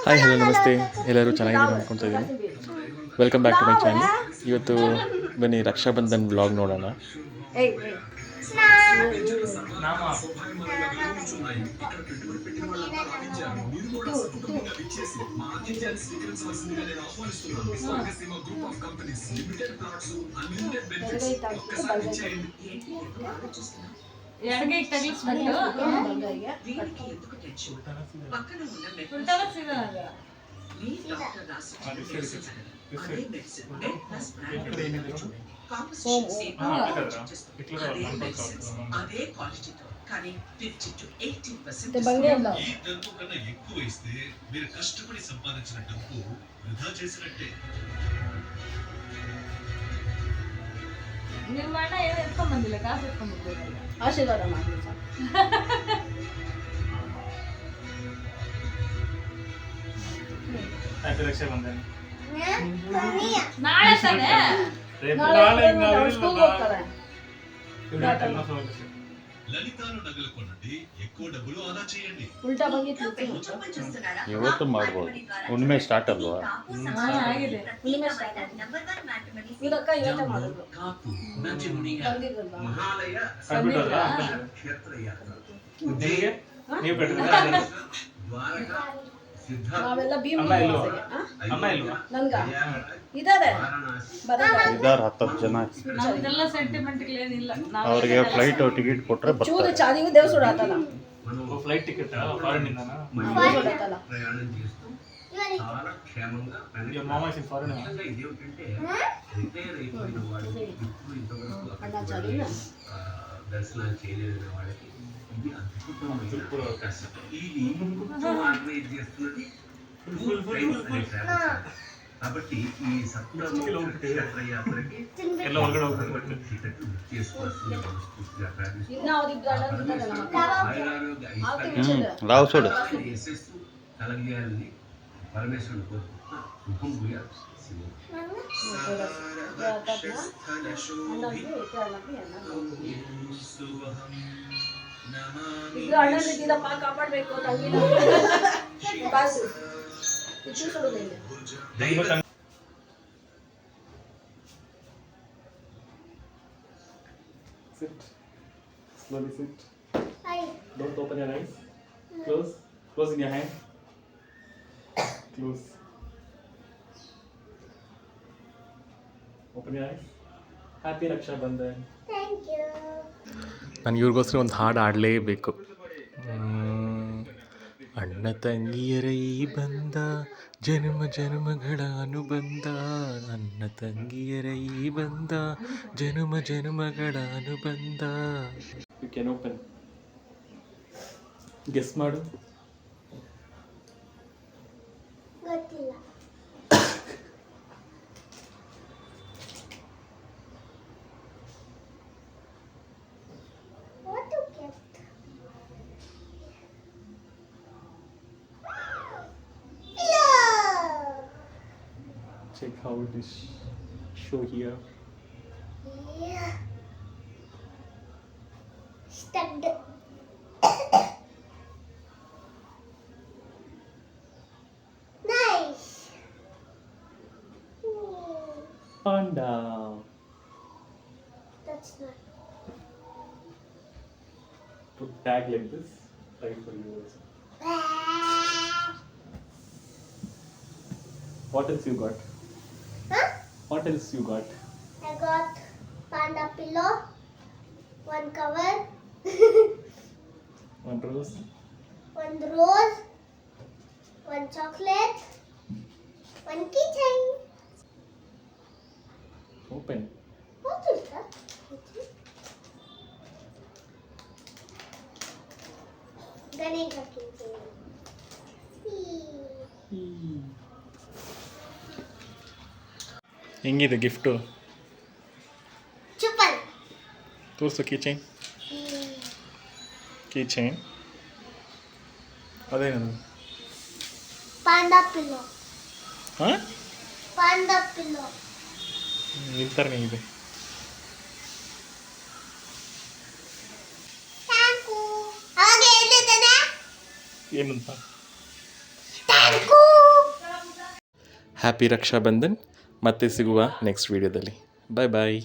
Hi hello ನಮಸ್ತೆ, ಎಲ್ಲರೂ ಚೆನ್ನಾಗಿದ್ದೀನಿ ಅಂದ್ಕೊಳ್ತಾ ಇದ್ದೀನಿ. Welcome back to my channel. ಇವತ್ತು ಬನ್ನಿ ರಕ್ಷಾಬಂಧನ್ ವ್ಲಾಗ್ ನೋಡೋಣ. ಎಡಗೈಗೆ ತಗಿಸ್ಬಿಟ್ಟು ಉಲ್ಟಾಗ ಸಿಗಲ್ಲ. కష్టపడి సంపాదించిన డబ్బు వృధా చేసినట్టే. ನಿಮ್ಮ ಅಣ್ಣ ಏನು ಎತ್ಕೊಂಡ್ ಬಂದಿಲ್ಲ, ಕಾಸು ಎತ್ಕೊಂಡ್ ಬಂದಿಲ್ಲ. ಆಶೀರ್ವಾದ ಮಾಡಿ ನಾಳೆ ತಾನೆ ಸ್ಕೂಲ್ ಹೋಗ್ತಾರೆ. లలితాను నగలు కొనండి, ఎక్కువ డబ్బులు ఆదా చేయండి. ಉಲ್ಟಾ ಬಂದಿತ್ತು ಇವತ್ತು ಮಾಡ್ಬೋದು, ಹುಣ್ಣಿಮೆ ಸ್ಟಾರ್ಟ್ ಅಲ್ವಾ? ಆಗಿದೆ. ಇದಕ್ಕ ಇವತ್ತೇ ಮಾಡೋದು కాపు నంచిమునిగా ಬಂದಿದ್ರಲ್ವಾ? మహాలయ ಬಂದಿದ್ರಾ? క్షేత్ర యాత్ర ద్వారక సిద్ధ ನಾವೆಲ್ಲ ಭೀಮ್ ನನ್ಗ వారణాసి ಇದಾರೆ ಬರಲ್ಲ. ಇದಾರು 10 ಜನ. ನಮ್ದೆಲ್ಲ ಸೆಂಟಿಮೆಂಟ್ಗಳೇನಿಲ್ಲ. ಅವ್ರಿಗೆ ಫ್ಲೈಟ್ ಟಿಕೆಟ್ ಕೊಟ್ಟರೆ ಚೂರು ಬರ್ತಾರೆ. ಚಾದಿಗೂ ದೇವ್ ಸುಡಾತಲ್ಲ ఫ్లైట్ టికెట్ ఫారెన్ నిందానా ಸುಡಾತಲ್ಲ. ప్రయాణం చేస్తూ చాలా క్షేమంగా your mama is in foreign ముఖ్యంగా ఇదేమిటంటే రిటైర్ అయిపోయిన వాళ్ళు ఇప్పుడు ఇంతవరకు అన్నా చదివినా? దర్శనాలు చేయలేని వాళ్ళకి ఇది అద్భుతమైన అవకాశం. ఇది ఆర్గనైజ్ చేస్తున్నది Full Friends అనే travel service. కాబట్టి ఈ సప్తయాత్రకి ಎಲ್ಲ ಹೊರಗಡೆ ಹೋಗ್ಬೇಕು టికెట్ బుక్ చేసుకోవాల్సిన మనస్ఫూర్తిగా ప్రార్థిస్తూ ಇನ್ನ ಅವ್ರಿಬ್ರು ಅಣ್ಣ ಇದ್ದಾರೆ ನಮ್ಮ ಅಕ್ಕ. ఆయురారోగ్య ఐశ్వర్యం ರಾವ್ ಸೋಡು యశస్సు కలగాలని పరమేశ్వరుని కోరుకుంటున్నా. శుభం భూయాత్. శివం ಇಬ್ರು ಅಣ್ಣ ಇದ್ದೀರಪ್ಪ, ಕಾಪಾಡ್ಬೇಕು ತಂಗಿನ. ಬಾಸು ಇದು ಸುಡೋದಿಲ್ಲ. sit slowly sit don't open your eyes close in your hand close open your eyes happy raksha bandhan ನನಗೆ ಇವ್ರಿಗೋಸ್ಕರ ಒಂದು ಹಾಡು ಆಡಲೇಬೇಕು. ಅಣ್ಣ ತಂಗಿಯರ ಈ ಬಂದ ಜನ್ಮ ಜನ್ಮಗಳ ಅನುಬಂಧ, ಅಣ್ಣ ತಂಗಿಯರ ಈ ಬಂದ ಜನ್ಮ ಜನ್ಮಗಳ ಅನುಬಂಧ. you can open guess ಮಾಡು ಗೊತ್ತಿಲ್ಲ. check how it is show here Stuck. Nice. panda That's not. put tag like this right for you also. What else you got? Huh? What else you got? I got panda pillow, one cover, One rose. one rose, one chocolate, one keychain. Open. What is that? Ganesha keychain. ಹೆಂಗಿದೆ gift? Chupal. ತೋರಿಸು keychain. Keychain ಅದೇನದು? Panda pillow. ಹಾಂ, Panda pillow. ಈ ಥರನೇ ಇದೆ. Thank you. ಹಾಗೆ ಎಲ್ಲಿದ್ದಾನೆ? ಏನಂತ? Thank you. ಹ್ಯಾಪಿ ರಕ್ಷಾಬಂಧನ್. ಮತ್ತೆ ಸಿಗುವ ನೆಕ್ಸ್ಟ್ ವೀಡಿಯೋದಲ್ಲಿ. ಬಾಯ್ ಬಾಯ್.